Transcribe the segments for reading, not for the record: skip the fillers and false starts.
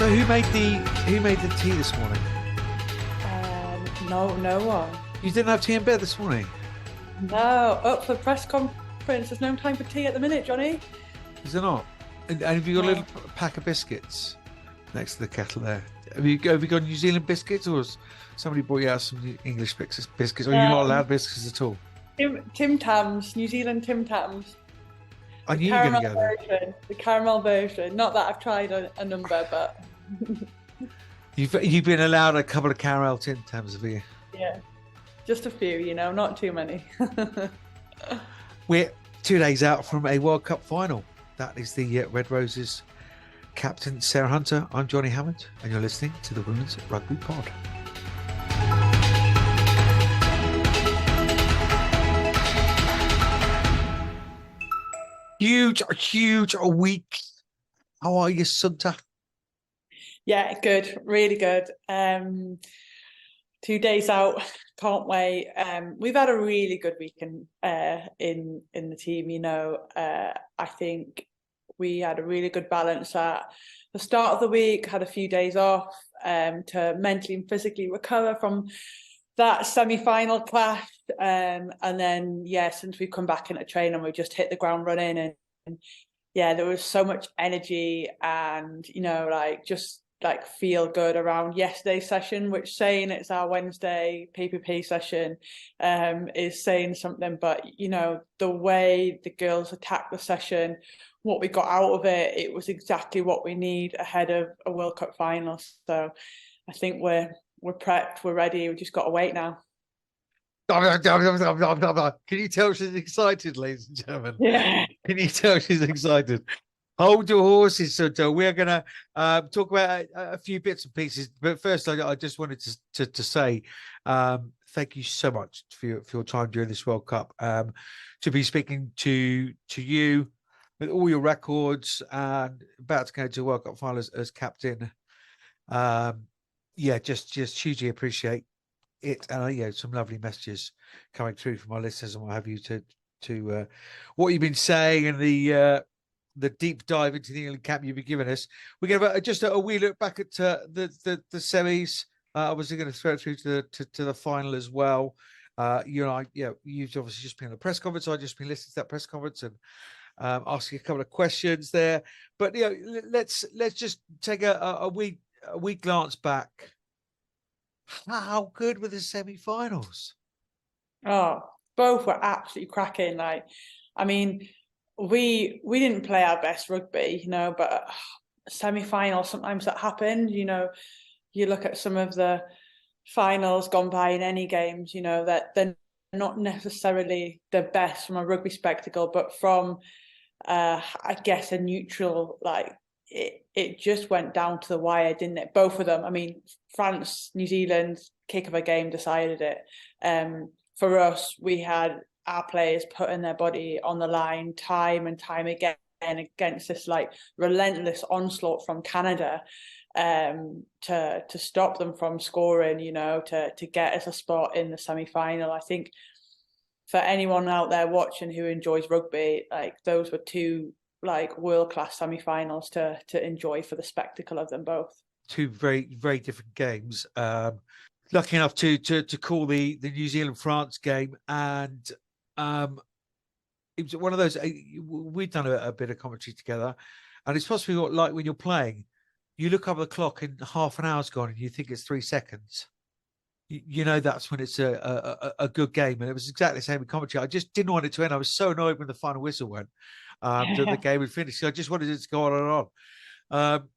So who made the tea this morning? No one. You didn't have tea in bed this morning? No, up for press conference. There's no time for tea at the minute, Johnny. Is there not? And have you got a little pack of biscuits next to the kettle there? Have you got New Zealand biscuits, or has somebody brought you out some English biscuits? Or are you not allowed biscuits at all? Tim Tams, New Zealand Tim Tams. I knew you were going to go there. The caramel version. Not that I've tried a number, but You've been allowed a couple of caramel Tim Tams, have you? yeah, just a few, not too many. We're 2 days out from a World Cup final. That is the Red Roses captain, Sarah Hunter. I'm Johnnie Hammond, and you're listening to the Women's Rugby Pod. Huge week. How are you, Sunter? Yeah, good, really good. 2 days out, can't wait. We've had a really good weekend in the team. I think we had a really good balance at the start of the week. Had a few days off to mentally and physically recover from that semi-final clash, and then since we've come back into training, we've just hit the ground running, and there was so much energy and just feel good around yesterday's session, which saying it's our Wednesday PPP session is saying something, but the way the girls attacked the session, what we got out of it, it was exactly what we need ahead of a World Cup final. So I think we're prepped, we're ready, we've just got to wait now. Can you tell she's excited, ladies and gentlemen? Yeah. Can you tell she's excited? Hold your horses, Sunter. We're going to talk about a few bits and pieces. But first, I just wanted to say thank you so much for your time during this World Cup. To be speaking to you with all your records and about to go to World Cup final as captain. Just hugely appreciate it. And some lovely messages coming through from our listeners and what have you to what you've been saying and the deep dive into the England camp you've been giving us. We're going to have just a wee look back at the semis. Obviously going to throw it through to the final as well. You've obviously just been on a press conference. I've just been listening to that press conference and asking a couple of questions there. But let's just take a wee glance back. How good were the semi-finals? Oh, both were absolutely cracking. We didn't play our best rugby, but semi-final, sometimes that happened. You look at some of the finals gone by in any games, that they're not necessarily the best from a rugby spectacle, but from, I guess, a neutral, it just went down to the wire, didn't it? Both of them. France, New Zealand, kick of a game decided it. For us, we had our players putting their body on the line time and time again against this relentless onslaught from Canada to stop them from scoring, to get us a spot in the semi-final. I think for anyone out there watching who enjoys rugby, those were two world-class semi-finals to enjoy for the spectacle of them both. Two very, very different games. Lucky enough to call the New Zealand-France game, and it was one of those. We've done a bit of commentary together, and it's possibly like when you're playing, you look up at the clock and half an hour's gone, and you think it's 3 seconds. That's when it's a good game, and it was exactly the same in commentary. I just didn't want it to end. I was so annoyed when the final whistle went that the game had finished. So I just wanted it to go on and on.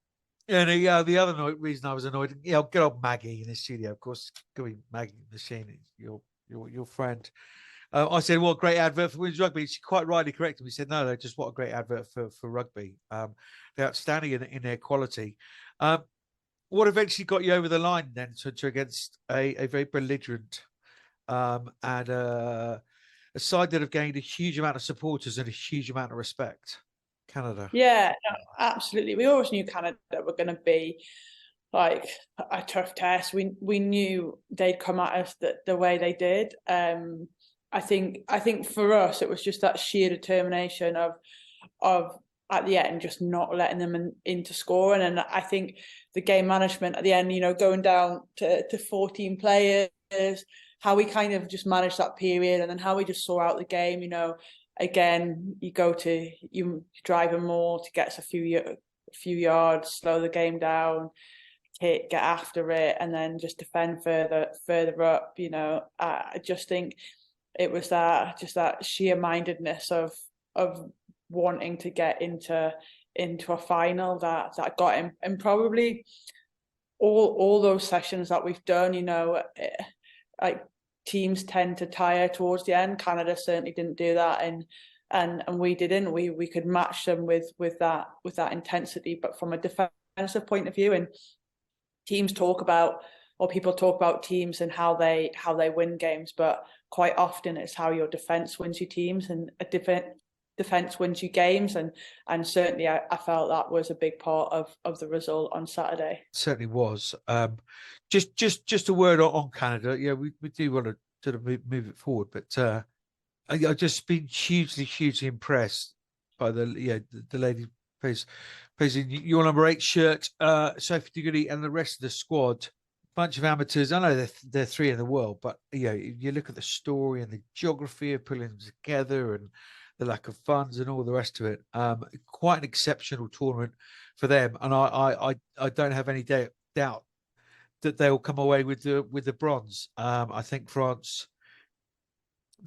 The other reason I was annoyed, good old Maggie in the studio, of course, going to be Maggie Machine, your friend. I said, what a great advert for women's rugby. She quite rightly corrected me. She said, no, just what a great advert for rugby. They're outstanding in their quality. What eventually got you over the line then to against a very belligerent and a side that have gained a huge amount of supporters and a huge amount of respect? Canada. Yeah, no, absolutely. We always knew Canada were going to be a tough test. We knew they'd come at us the way they did. I think for us it was just that sheer determination of at the end just not letting them into scoring. And I think game management at the end, going down to 14 players, how we kind of just managed that period, and then how we just saw out the game. Again, you driving more to get us a few yards, slow the game down, get after it, and then just defend further up. I just think it was that sheer mindedness of wanting to get into a final that got him. And probably all those sessions that we've done, like teams tend to tire towards the end. Canada certainly didn't do that, and we didn't. We could match them with that intensity, but from a defensive point of view. And people talk about teams and how they win games, but quite often it's how your defense wins you teams, and a defense wins you games, and certainly I felt that was a big part of the result on Saturday. Certainly was. Just a word on Canada. Yeah, we do want to sort of move it forward, but I've just been hugely impressed by the lady plays in your number 8 shirt, Sophie Duguty, and the rest of the squad. Bunch of amateurs. I know they're 3 in the world, but you look at the story and the geography of pulling them together and the lack of funds and all the rest of it. Quite an exceptional tournament for them, and I don't have any doubt that they will come away with the bronze. I think France,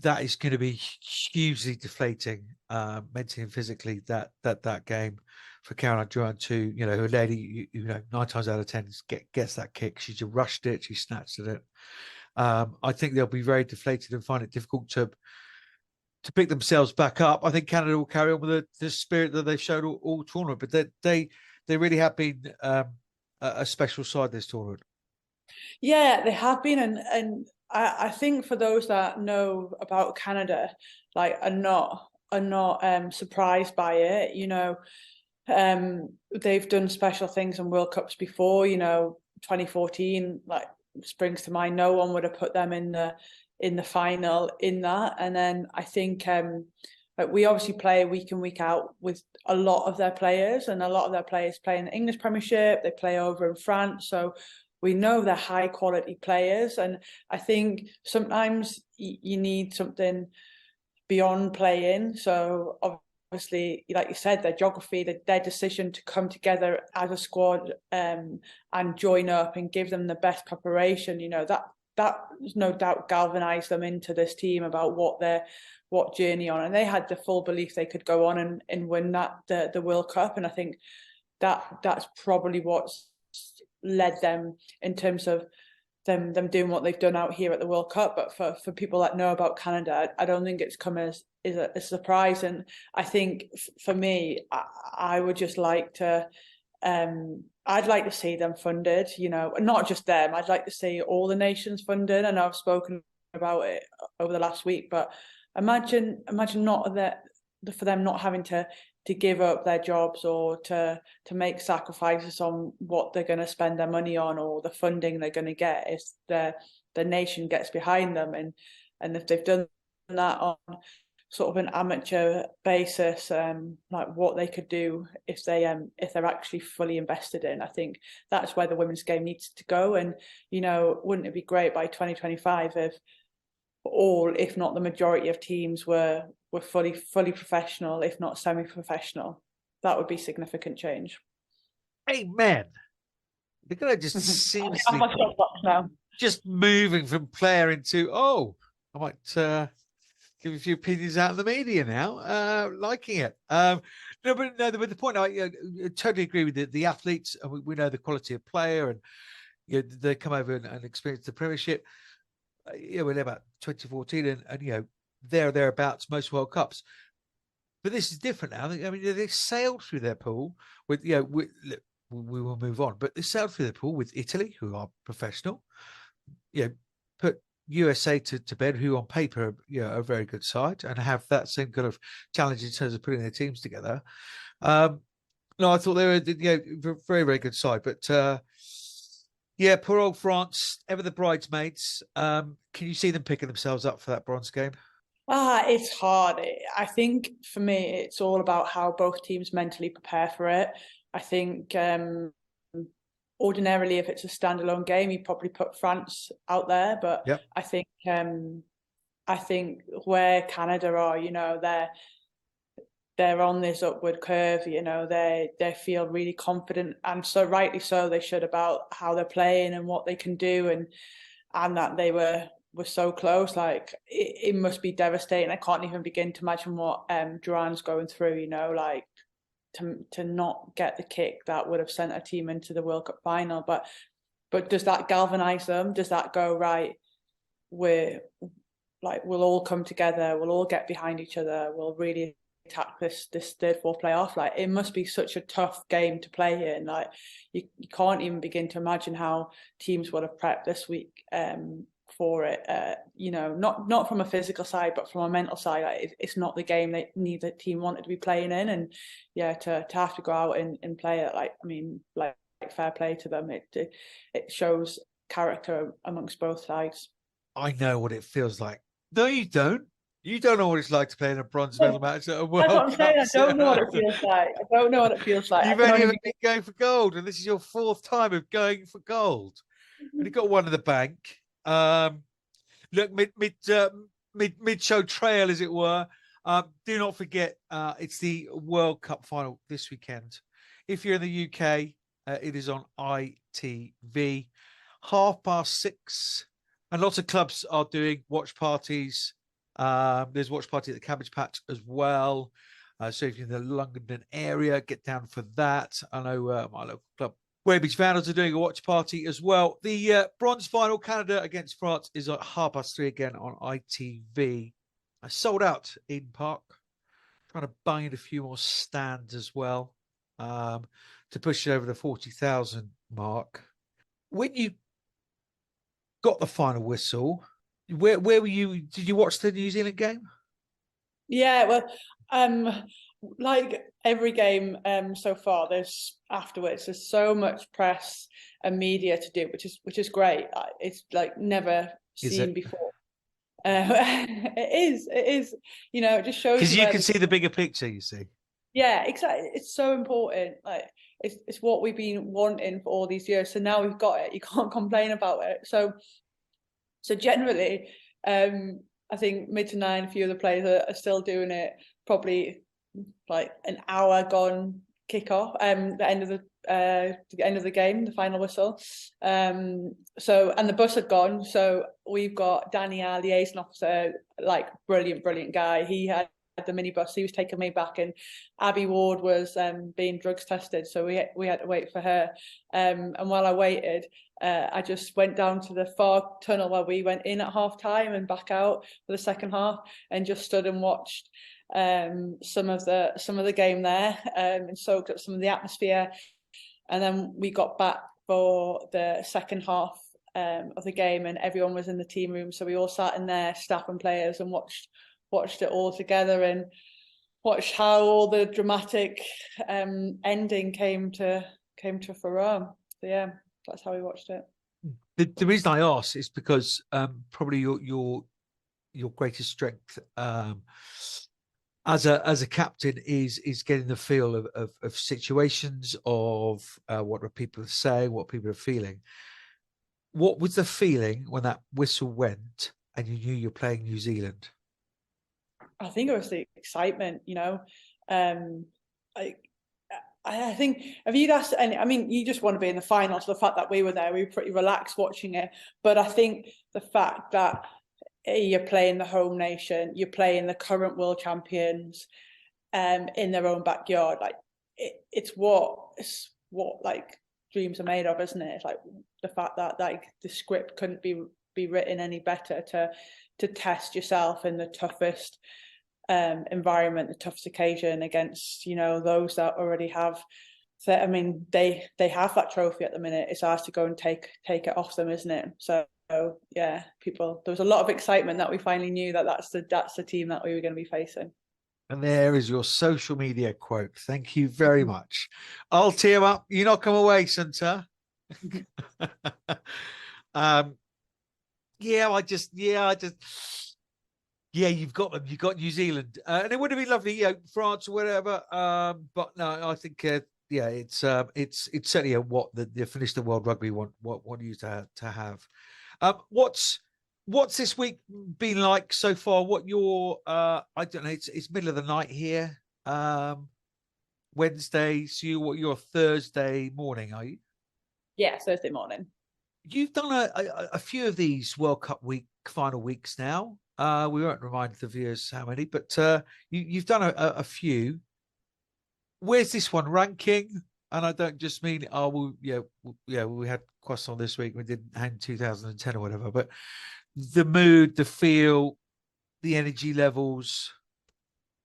that is going to be hugely deflating mentally and physically, that game for Caroline Durant, who a lady 9 times out of 10 gets that kick. She just rushed it, she snatched at it. I think they'll be very deflated and find it difficult to pick themselves back up. I think Canada will carry on with the spirit that they've showed all tournament, but they really have been a special side this tournament. Yeah, they have been, and I think for those that know about Canada, like are not surprised by it. They've done special things in World Cups before. 2014 springs to mind. No one would have put them in the final in that. And then I think we obviously play week in, week out with a lot of their players, and a lot of their players play in the English Premiership. They play over in France, so we know they're high quality players. And I think sometimes you need something beyond playing. So obviously, like you said, their geography, their decision to come together as a squad and join up and give them the best preparation, that there's no doubt galvanized them into this team about what journey on. And they had the full belief they could go on and win the World Cup. And I think that's probably what's led them in terms of them doing what they've done out here at the World Cup. But for people that know about Canada, I don't think it's come as a surprise. And I think for me, I would just like to I'd like to see them funded, not just them. I'd like to see all the nations funded. I know I've spoken about it over the last week, but imagine not that for them not having to give up their jobs or to make sacrifices on what they're going to spend their money on or the funding they're going to get if the nation gets behind them. And if they've done that on sort of an amateur basis, like what they could do if they're actually fully invested in. I think that's where the women's game needs to go. And wouldn't it be great by 2025 if all, if not the majority of teams were fully professional, if not semi-professional? That would be significant change. Amen. They're going to just seamlessly now. Just moving from player into I might give a few opinions out of the media now, liking it. But the point, I totally agree with the athletes. We know the quality of player, and they come over and experience the Premiership. We're there about 2014, and thereabouts most World Cups. But this is different now. I mean, they sailed through their pool with we will move on, but they sailed through their pool with Italy, who are professional. Put USA to bed, who on paper are a very good side, and have that same kind of challenge in terms of putting their teams together. No, I thought they were very, very good side, but poor old France, ever the bridesmaids. Can you see them picking themselves up for that bronze game? It's hard. I think for me, it's all about how both teams mentally prepare for it. I think ordinarily, if it's a standalone game, you probably put France out there. But Yep. I think where Canada are, they're on this upward curve. They feel really confident, and so rightly so they should, about how they're playing and what they can do, and that they were so close. Like it must be devastating. I can't even begin to imagine what Duran's going through. Like to not get the kick that would have sent a team into the World Cup final. But does that galvanize them? Does that go, right, we'll all come together, we'll all get behind each other, we'll really attack this third, fourth playoff? Like, it must be such a tough game to play in. Like, you can't even begin to imagine how teams would have prepped this week for it. Not from a physical side, but from a mental side. Like, it's not the game that neither team wanted to be playing in, and to have to go out and play it. Fair play to them. It shows character amongst both sides. I know what it feels like. No, you don't. You don't know what it's like to play in a bronze medal match at a World Cup. That's what I'm saying. I don't know what it feels like. I don't know what it feels like. You've only ever been going for gold, and this is your 4th time of going for gold. And you got one in the bank. Look, mid-show trail, as it were. Do not forget, it's the World Cup final this weekend. If you're in the UK, it is on ITV, 6:30. And lots of clubs are doing watch parties. There's a watch party at the Cabbage Patch as well. So if you're in the London area, get down for that. I know my local club, Weybridge Vandals, are doing a watch party as well. The bronze final, Canada against France, is at 3:30 again on ITV. I sold out Eden Park. Trying to bind a few more stands as well to push it over the 40,000 mark. When you got the final whistle, where were you? Did you watch the New Zealand game? Yeah, well, like every game so far, there's so much press and media to do, which is great. It's like never seen before. It is. It just shows, because you can see the bigger picture. You see. Yeah, exactly. It's so important. Like it's what we've been wanting for all these years. So now we've got it. You can't complain about it. So generally, I think mid to 9, a few of the players are still doing it. Probably like an hour gone kickoff. The end of the game, the final whistle. And the bus had gone. So we've got Danny, our liaison officer, like brilliant guy. He had the minibus. He was taking me back, and Abby Ward was being drugs tested, so we had to wait for her. And while I waited, I just went down to the far tunnel where we went in at half time and back out for the second half, and just stood and watched some of the game there, and soaked up some of the atmosphere. And then we got back for the second half of the game, and everyone was in the team room, so we all sat in there, staff and players, and watched it all together, and watched how all the dramatic ending came to Faram. So yeah, that's how we watched it. The reason I ask is because probably your greatest strength as a captain is getting the feel of situations, of what people are saying, what people are feeling. What was the feeling when that whistle went and you knew you're playing New Zealand? I think it was the excitement, I think if you'd asked, and I mean, you just want to be in the final. So the fact that we were there, we were pretty relaxed watching it. But I think the fact that you're playing the home nation, you're playing the current world champions, in their own backyard, like it's what like dreams are made of, isn't it? It's like the fact that like the script couldn't be written any better to test yourself in the toughest environment, the toughest occasion against those that already have. So I mean, they have that trophy at the minute. It's ours to go and take it off them, isn't it? So yeah, there was a lot of excitement that we finally knew that's the team that we were going to be facing. And there is your social media quote. Thank you very much. I'll tee him up. You not come away, Sunter. You've got them. You've got New Zealand, and it would have been lovely, France or whatever. But no, I think yeah, it's certainly what the finish the World Rugby want you to have. What's this week been like so far? What your I don't know. It's middle of the night here. Wednesday. So you're Thursday morning, are you? Yeah, Thursday morning. You've done a few of these World Cup final weeks now. We won't remind the viewers how many, but you've done a few. Where's this one ranking? And I don't just mean, oh, well, yeah, we had Croissant this week. We did hang 2010 or whatever, but the mood, the feel, the energy levels.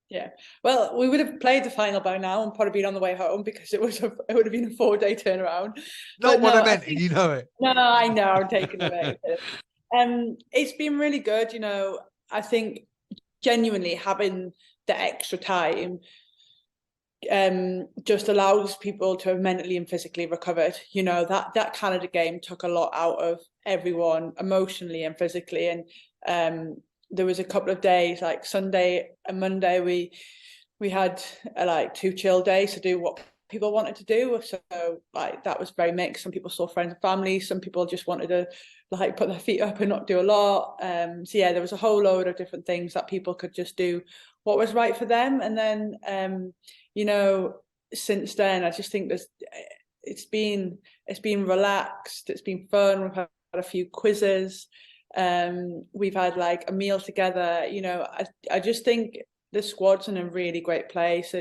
Yeah, well, we would have played the final by now and probably been on the way home because it would have been a 4-day turnaround. Not But what no, I meant, and you know it. no, I know I'm taking away. It's been really good. You know, I think genuinely having the extra time just allows people to have mentally and physically recovered. You know, that Canada game took a lot out of everyone emotionally and physically, and there was a couple of days like Sunday and Monday we had like 2 chill days to do what people wanted to do. So like that was very mixed. Some people saw friends and family, some people just wanted to like put their feet up and not do a lot. So yeah, there was a whole load of different things that people could just do what was right for them. And then you know, since then I just think it's been relaxed, it's been fun. We've had a few quizzes, we've had like a meal together. You know, I just think the squad's in a really great place.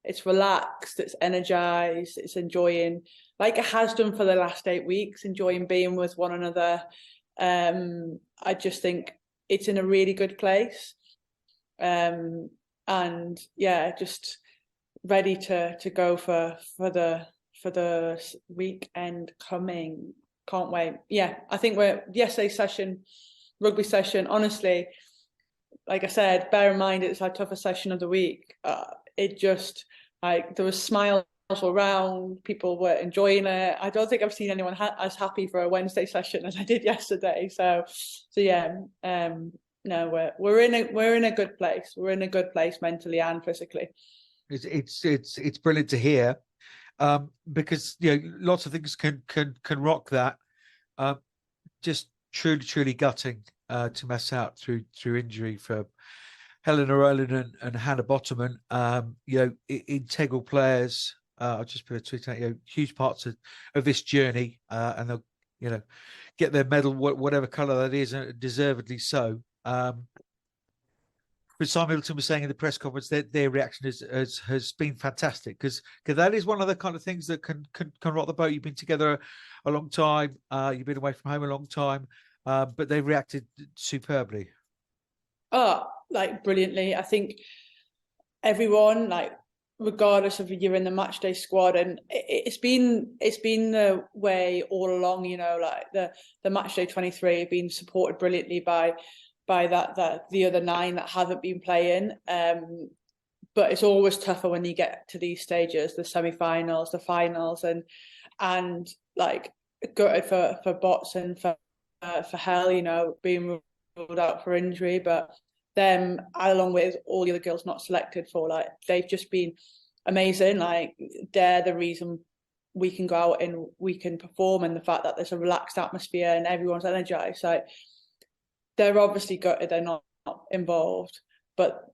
It's relaxed, it's energized, it's enjoying, like it has done for the last 8 weeks, enjoying being with one another. I just think it's in a really good place, and yeah, just ready to go for the weekend coming. Can't wait. Yeah, I think yesterday's rugby session, honestly, like I said, bear in mind it's our toughest session of the week. It just, like, there was smiles around, people were enjoying it. I don't think I've seen anyone as happy for a Wednesday session as I did yesterday. So yeah, no, we're in a good place. We're in a good place mentally and physically. It's brilliant to hear. Because lots of things can rock that. Just truly gutting to mess out through injury for Helena Rowland and Hannah Bottoman. Integral players. I'll just put a tweet out. Huge parts of this journey, and they'll get their medal, whatever colour that is, deservedly so. But Simon Middleton was saying in the press conference that their reaction has been fantastic, because that is one of the kind of things that can rock the boat. You've been together a long time, you've been away from home a long time, but they reacted superbly. Oh, like brilliantly. I think everyone, like, regardless of if you're in the match day squad, and it's been the way all along. You know, like the match day 23 have been supported brilliantly by the other 9 that haven't been playing. But it's always tougher when you get to these stages, the semi-finals, the finals, and like gutted for Bots and for Hell, you know, being ruled out for injury. But them, along with all the other girls not selected for, like, they've just been amazing. Like, they're the reason we can go out and we can perform, and the fact that there's a relaxed atmosphere and everyone's energized. Like, they're obviously gutted they're not involved, but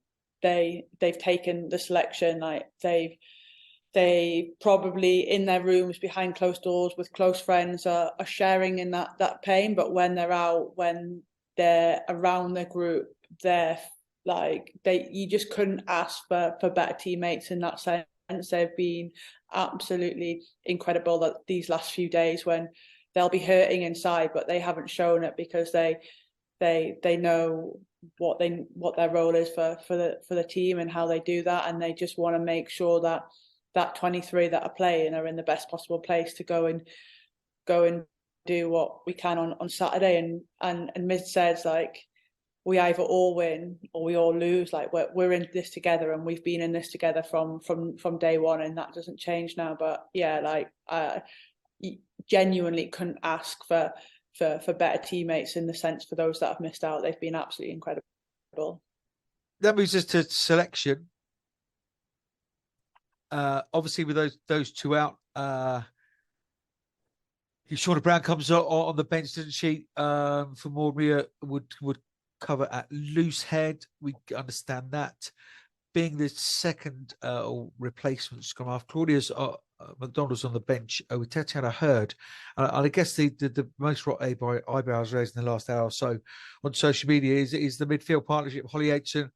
they've taken the selection. Like, they probably in their rooms behind closed doors with close friends are sharing in that pain. But when they're out, when they're around their group, they're like, you just couldn't ask for better teammates in that sense. They've been absolutely incredible that these last few days, when they'll be hurting inside, but they haven't shown it because they know what their role is for the team and how they do that, and they just want to make sure that 23 that are playing are in the best possible place to go and do what we can on Saturday. And Miz says, like, we either all win or we all lose. Like, we're in this together, and we've been in this together from day one, and that doesn't change now. But yeah, like, I genuinely couldn't ask for better teammates, in the sense, for those that have missed out. They've been absolutely incredible. That moves us to selection. Obviously, with those two out, Shauna Brown comes on the bench, doesn't she? For Moria would cover at loose head. We understand that. Being the second or replacement scrum half, Claudia's McDonald's on the bench with Tatiana Hurd. And I guess the most eyebrows raised in the last hour or so on social media is the midfield partnership, Holly Aitchison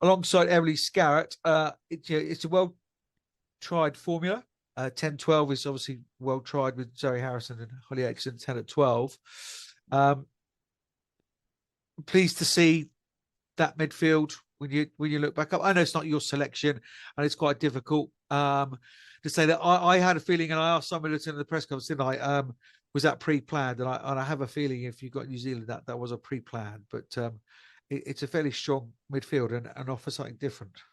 alongside Emily Scarrett. It's a well-tried formula. 10-12 is obviously well tried with Zoe Harrison and Holly Aitchison, 10 at 12. Pleased to see that midfield when you look back up. I know it's not your selection and it's quite difficult to say that. I had a feeling, and I asked Simon Middleton in the press conference, didn't I? Was that pre-planned? And I have a feeling if you got New Zealand, that was a pre-planned. But it's a fairly strong midfield and offer something different.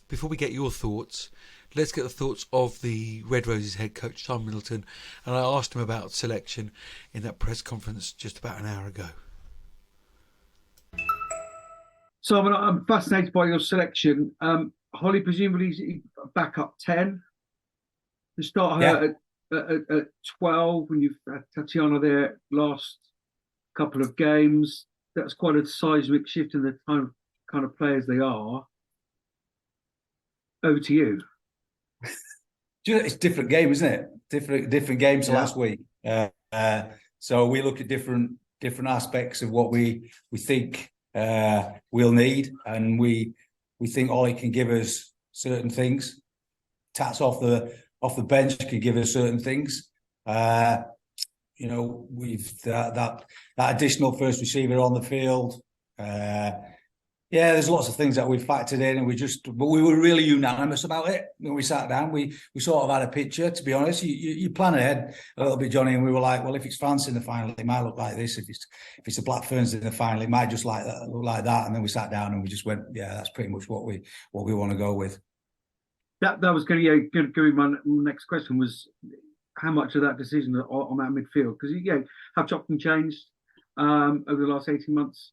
Before we get your thoughts, let's get the thoughts of the Red Roses head coach, Simon Middleton. And I asked him about selection in that press conference just about an hour ago. Simon, I'm fascinated by your selection. Holly, presumably back up 10. To start her at 12 when you've had Tatiana there last couple of games. That's quite a seismic shift in the kind of players they are. Over to you. It's a different game, isn't it? Different games to last week. So we look at different aspects of what we think we'll need, and we think Ollie can give us certain things. Tats off the bench can give us certain things. We've that additional first receiver on the field. There's lots of things that we've factored in, and but we were really unanimous about it when we sat down. We sort of had a picture, to be honest. You plan ahead a little bit, Johnny, and we were like, well, if it's France in the final, it might look like this. If it's the Black Ferns in the final, it might just look like that. And then we sat down and we just went, yeah, that's pretty much what we want to go with. That was going to be my next question, was how much of that decision on that midfield, because have chopped and changed over the last 18 months.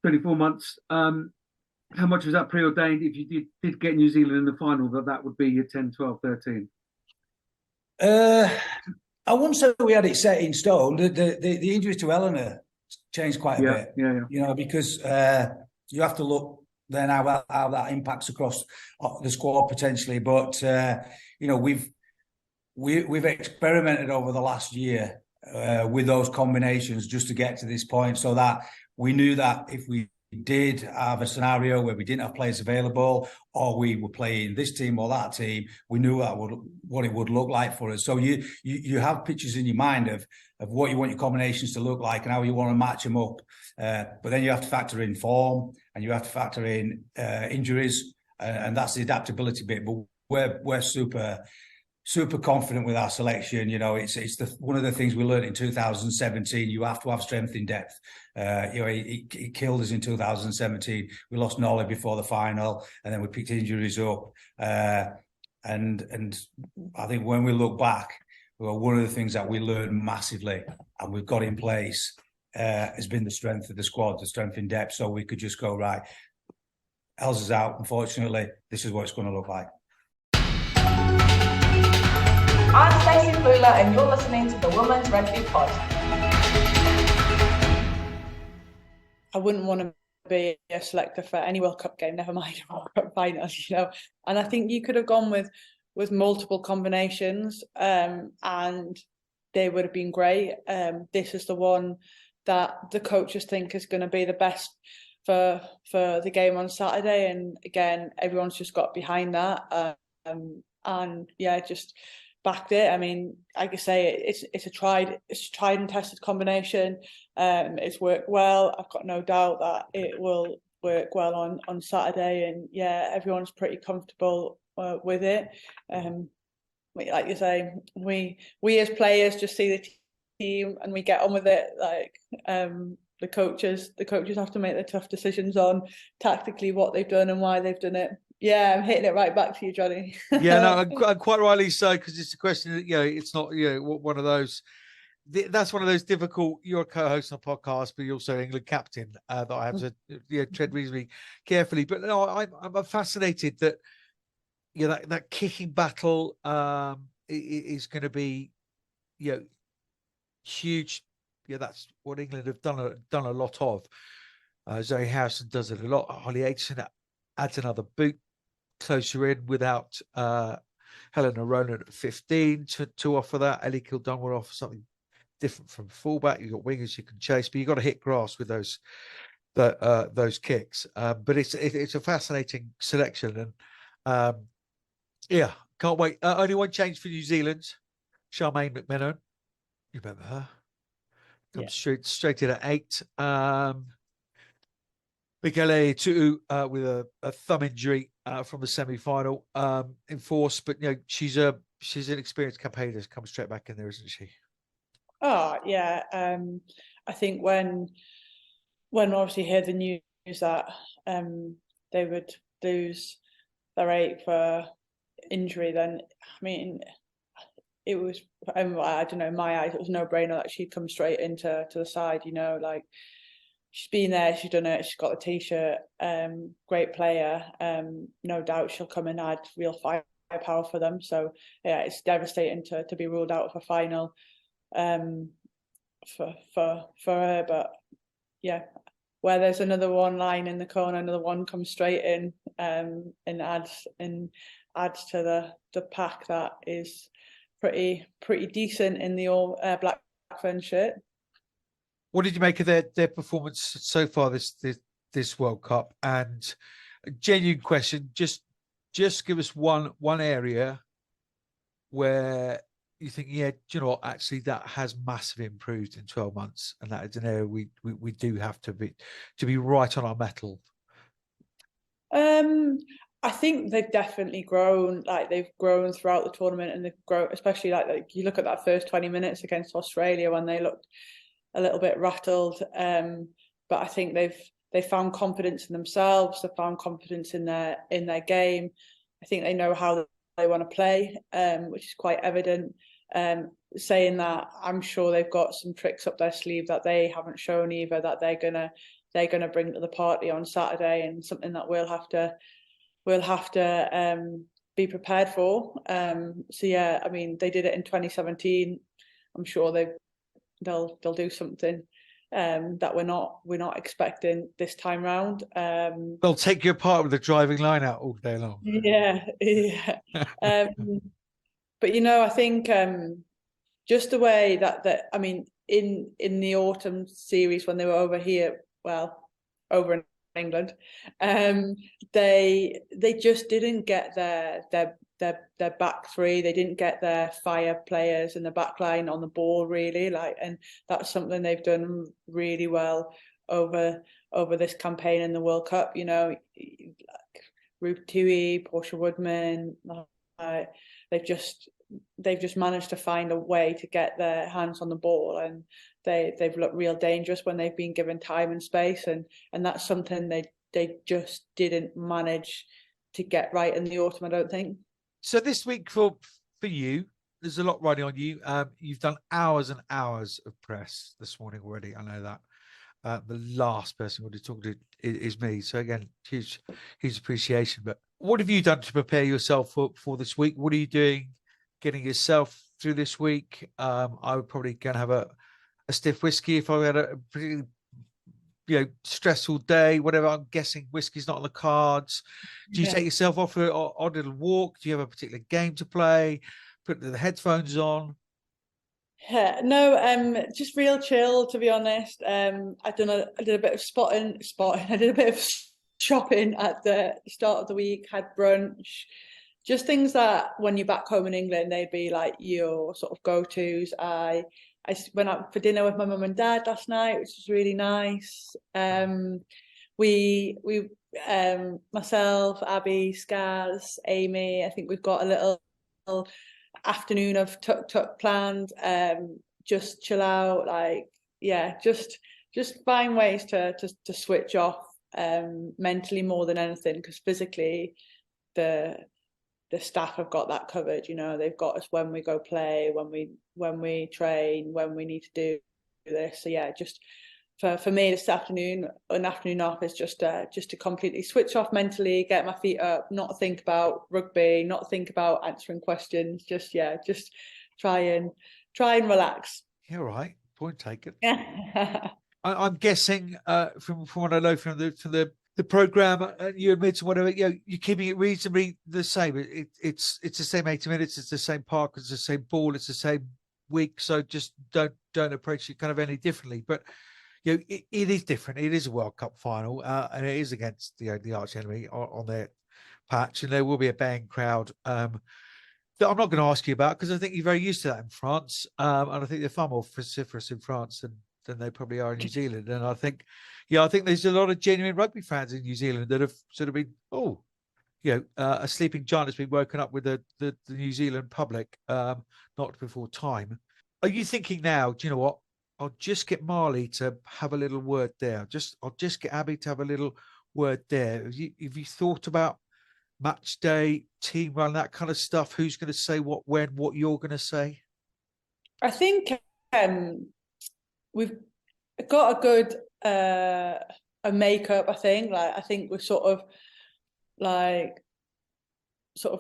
24 months. How much was that preordained if you did get New Zealand in the final, that would be your 10, 12, 13? I wouldn't say we had it set in stone. The injury to Eleanor changed quite a bit. Yeah. Because you have to look then how that impacts across the squad potentially. But we've experimented over the last year with those combinations just to get to this point, so that we knew that if we did have a scenario where we didn't have players available, or we were playing this team or that team, we knew what it would look like for us. So you have pictures in your mind of what you want your combinations to look like and how you want to match them up. But then you have to factor in form, and you have to factor in injuries, and that's the adaptability bit. But we're super confident with our selection. It's one of the things we learned in 2017. You have to have strength in depth. It killed us in 2017. We lost Nolly before the final, and then we picked injuries up. And I think when we look back, one of the things that we learned massively and we've got in place has been the strength of the squad, the strength in depth. So we could just go, right, Elsa's out, unfortunately. This is what it's going to look like. I'm Stacey Fuller, and you're listening to the Women's Rugby Pod. I wouldn't want to be a selector for any World Cup game, never mind a World Cup final, And I think you could have gone with multiple combinations, and they would have been great. This is the one that the coaches think is going to be the best for the game on Saturday, and again, everyone's just got behind that, just backed it. I mean, like I say, it's a tried and tested combination. It's worked well. I've got no doubt that it will work well on Saturday, and everyone's pretty comfortable with it. Like you say, we as players just see the team and we get on with it. Like the coaches have to make the tough decisions on tactically what they've done and why they've done it. Yeah, I'm hitting it right back to you, Johnny. And quite rightly so, because it's a question that, it's not, one of those. That's one of those difficult. You're a co-host on a podcast, but you're also England captain that I have to tread reasonably carefully. But no, I'm fascinated that that kicking battle is going to be, huge. Yeah, that's what England have done a lot of. Zoe Harrison does it a lot. Holly Aitchison adds another boot closer in without Helena Roland at 15 to offer that. Ellie Kildon will offer something different from fullback. You've got wingers you can chase, but you've got to hit grass with those kicks. But it's a fascinating selection, and can't wait. Only one change for New Zealand. Charmaine McMenamin, you remember her? Comes straight in at 8. Michele Tuc with a thumb injury from the semi-final in force, but she's an experienced campaigner. Comes straight back in there, isn't she? Oh yeah, I think when obviously heard the news that they would lose their 8 for injury, then I mean it was, I don't know, in my eyes it was no brainer that she'd come straight into the side. Like, she's been there, she's done it, she's got the t-shirt, great player. No doubt she'll come and add real firepower for them. So yeah, it's devastating to be ruled out of a final for her. But yeah, where there's another one lying in the corner, another one comes straight in and adds to the pack that is pretty decent in the all black fern shirt. What did you make of their performance so far this World Cup? And a genuine question, just give us one area where you think, do you know what, actually that has massively improved in 12 months, and that is an area we do have to be right on our mettle. I think they've definitely grown. Like, they've grown throughout the tournament, and they've grown, especially like you look at that first 20 minutes against Australia when they looked a little bit rattled. But I think they've found confidence in themselves. They've found confidence in their game. I think they know how they want to play, which is quite evident. Saying that, I'm sure they've got some tricks up their sleeve that they haven't shown either, that they're gonna bring to the party on Saturday, and something that we'll have to be prepared for. So yeah, I mean, they did it in 2017. I'm sure they'll do something that we're not expecting this time round. They'll take you apart with the driving line out all day long. Yeah. But I think just the way that I mean, in the autumn series when they were over here, over in England, they just didn't get their back three. They didn't get their fire players in the back line on the ball, really. And that's something they've done really well over this campaign in the World Cup. Like Ruth Tui, Portia Woodman, they've just managed to find a way to get their hands on the ball, and they've looked real dangerous when they've been given time and space, and that's something they just didn't manage to get right in the autumn, I don't think. So this week for you, there's a lot riding on you. You've done hours and hours of press this morning already. I know that. The last person to talk to is me. So again, huge appreciation. But what have you done to prepare yourself for this week? What are you doing, getting yourself through this week? I would probably go and have a stiff whiskey if I had a pretty stressful day, whatever. I'm guessing whiskey's not on the cards. Do you take yourself off for an odd little walk? Do you have a particular game to play? Put the headphones on? No, just real chill, to be honest. I did a bit of spotting. I did a bit of shopping at the start of the week, had brunch, just things that when you're back home in England, they'd be like your sort of go-tos. I went out for dinner with my mum and dad last night, which was really nice. We myself, Abby, Skaz, Amy, I think we've got a little afternoon of Tuc-Tuc planned. Just chill out, just find ways to switch off mentally more than anything, because physically the staff have got that covered. They've got us when we go play, when we train, when we need to do this. So yeah, just for me this afternoon, an afternoon off is just to completely switch off mentally, get my feet up, not think about rugby, not think about answering questions, just try and relax. Yeah, right. Point taken. Yeah. I'm guessing from what I know from the program, you admit to whatever, you're keeping it reasonably the same. It's the same 80 minutes. It's the same park. It's the same ball. It's the same week. So just don't approach it kind of any differently. But it is different. It is a World Cup final, and it is against the arch enemy on their patch, and there will be a bang crowd. That I'm not going to ask you about, because I think you're very used to that in France, and I think they're far more vociferous in France than they probably are in New Zealand. And I think there's a lot of genuine rugby fans in New Zealand that have sort of been, a sleeping giant has been woken up with the New Zealand public, not before time. Are you thinking now, do you know what? I'll just get Marley to have a little word there. I'll just get Abby to have a little word there. Have you thought about match day, team run, that kind of stuff? Who's going to say what, when, what you're going to say? I think we've got a good a makeup. I think we've sort of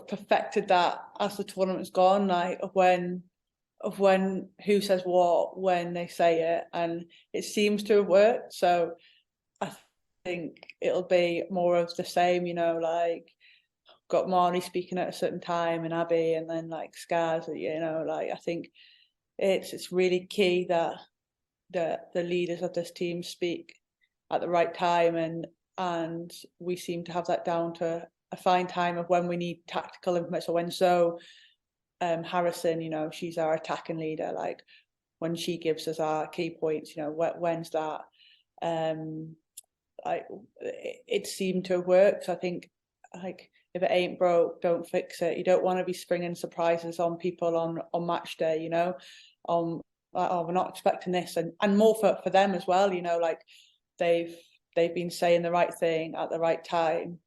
perfected that as the tournament's gone, of when who says what, when they say it, and it seems to have worked. So I think it'll be more of the same, got Marnie speaking at a certain time and Abby, and then Scars, I think it's really key that the leaders of this team speak at the right time, and we seem to have that down to a fine time of when we need tactical information. So when Harrison, she's our attacking leader, when she gives us our key points, when's that? It seemed to have worked. So I think if it ain't broke, don't fix it. You don't want to be springing surprises on people on match day, we're not expecting this, and more for them as well, they've been saying the right thing at the right time,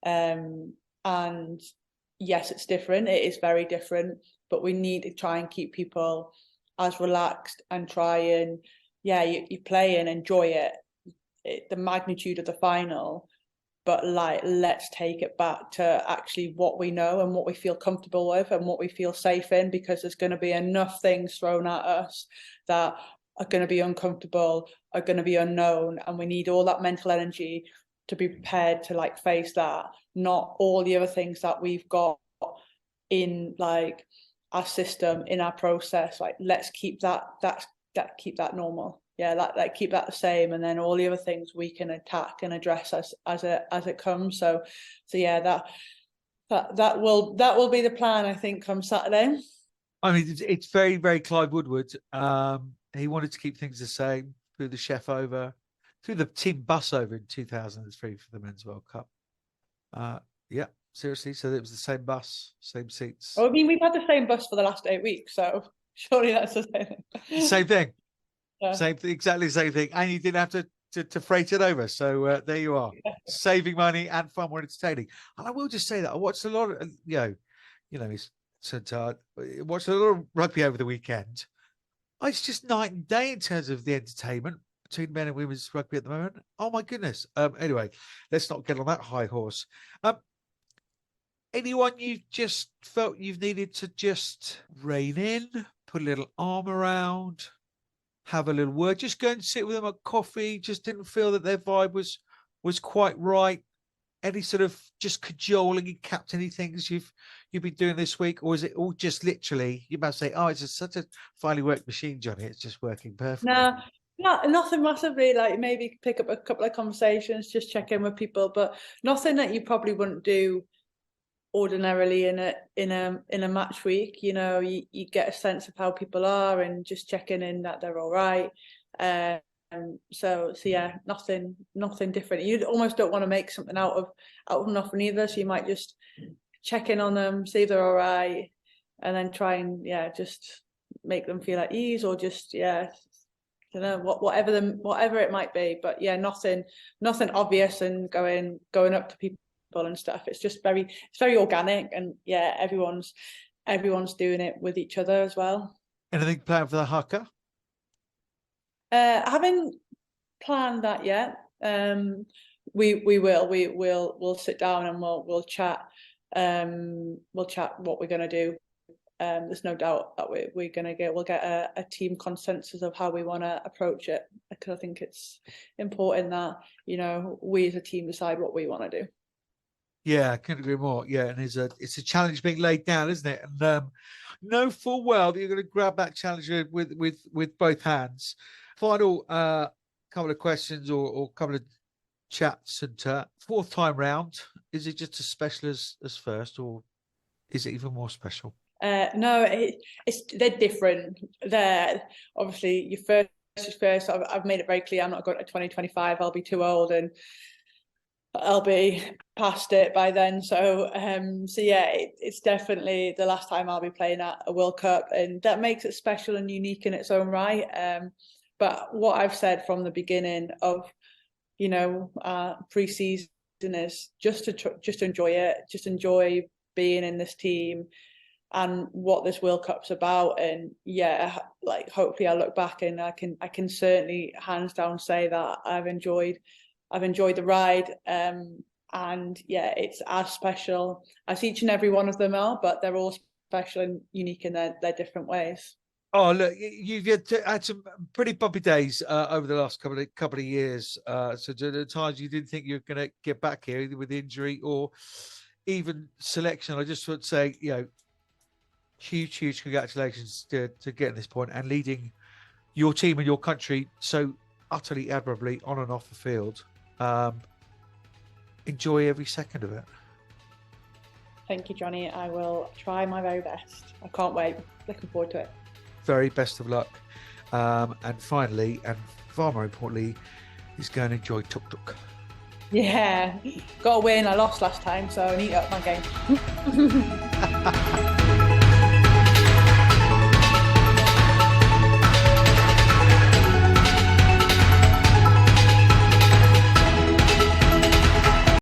and yes, it's different. It is very different, but we need to try and keep people as relaxed and try and you play and enjoy it, the magnitude of the final, but let's take it back to actually what we know and what we feel comfortable with and what we feel safe in, because there's going to be enough things thrown at us that are going to be uncomfortable, are going to be unknown, and we need all that mental energy to be prepared to face that, not all the other things that we've got in our system, in our process. Let's keep that normal. Keep that the same, and then all the other things we can attack and address as it comes. So that will be the plan, I think, come Saturday. I mean, it's very, very Clive Woodward. He wanted to keep things the same, through the chef over, through the team bus over in 2003 for the Men's World Cup. Seriously. So it was the same bus, same seats. I mean, we've had the same bus for the last 8 weeks, so surely that's the same thing. Same thing. Yeah. Same thing, exactly the same thing. And you didn't have to freight it over. So there you are, saving money and far more entertaining. And I will just say that I watched a lot of, it's Sunter, watched a lot of rugby over the weekend. It's just night and day in terms of the entertainment between men and women's rugby at the moment. Oh my goodness. Anyway, let's not get on that high horse. Anyone you just felt you've needed to just rein in, put a little arm around, have a little word, just go and sit with them at coffee, just didn't feel that their vibe was quite right? Any sort of just cajoling and captaining things you've been doing this week? Or is it all just literally, you must say, it's just such a finely worked machine, Johnny, it's just working perfectly? No, nothing massively, maybe pick up a couple of conversations, just check in with people, but nothing that you probably wouldn't do ordinarily in a match week. You get a sense of how people are and just checking in that they're all right. So yeah, nothing different. You almost don't want to make something out of nothing either, so you might just check in on them, see if they're all right, and then try and just make them feel at ease, or just whatever it might be. But nothing obvious and going up to people and stuff. It's just very organic, and everyone's doing it with each other as well. Anything planned for the haka? I haven't planned that yet. We'll sit down and we'll chat. We'll chat what we're going to do. There's no doubt that we'll get a team consensus of how we want to approach it, because I think it's important that, you know, we as a team decide what we want to do. Yeah, I couldn't agree more. Yeah, and it's a challenge being laid down, isn't it? And know full well that you're going to grab that challenge with both hands. Final couple of questions or couple of chats. And fourth time round, is it just as special as first, or is it even more special? No, they're different. They're obviously your first is first. I've made it very clear I'm not going to 2025. I'll be too old and I'll be past it by then. So yeah, it's definitely the last time I'll be playing at a World Cup, and that makes it special and unique in its own right. But what I've said from the beginning of, you know, pre-season is just to enjoy it, just enjoy being in this team and what this World Cup's about. And yeah, like hopefully I look back and I can certainly hands down say that I've enjoyed the ride. And yeah, it's as special as each and every one of them are, but they're all special and unique in their different ways. Oh, look, you've had some pretty bumpy days over the last couple of years. So at times you didn't think you were going to get back here, either with injury or even selection. I just want to say, you know, huge congratulations to getting this point and leading your team and your country so utterly admirably on and off the field. Enjoy every second of it. Thank you, Johnny. I will try my very best. I can't wait. Looking forward to it. Very best of luck. And finally, and far more importantly, he's going to enjoy Tuc-Tuc. Yeah, got to win. I lost last time, so I need to up my game.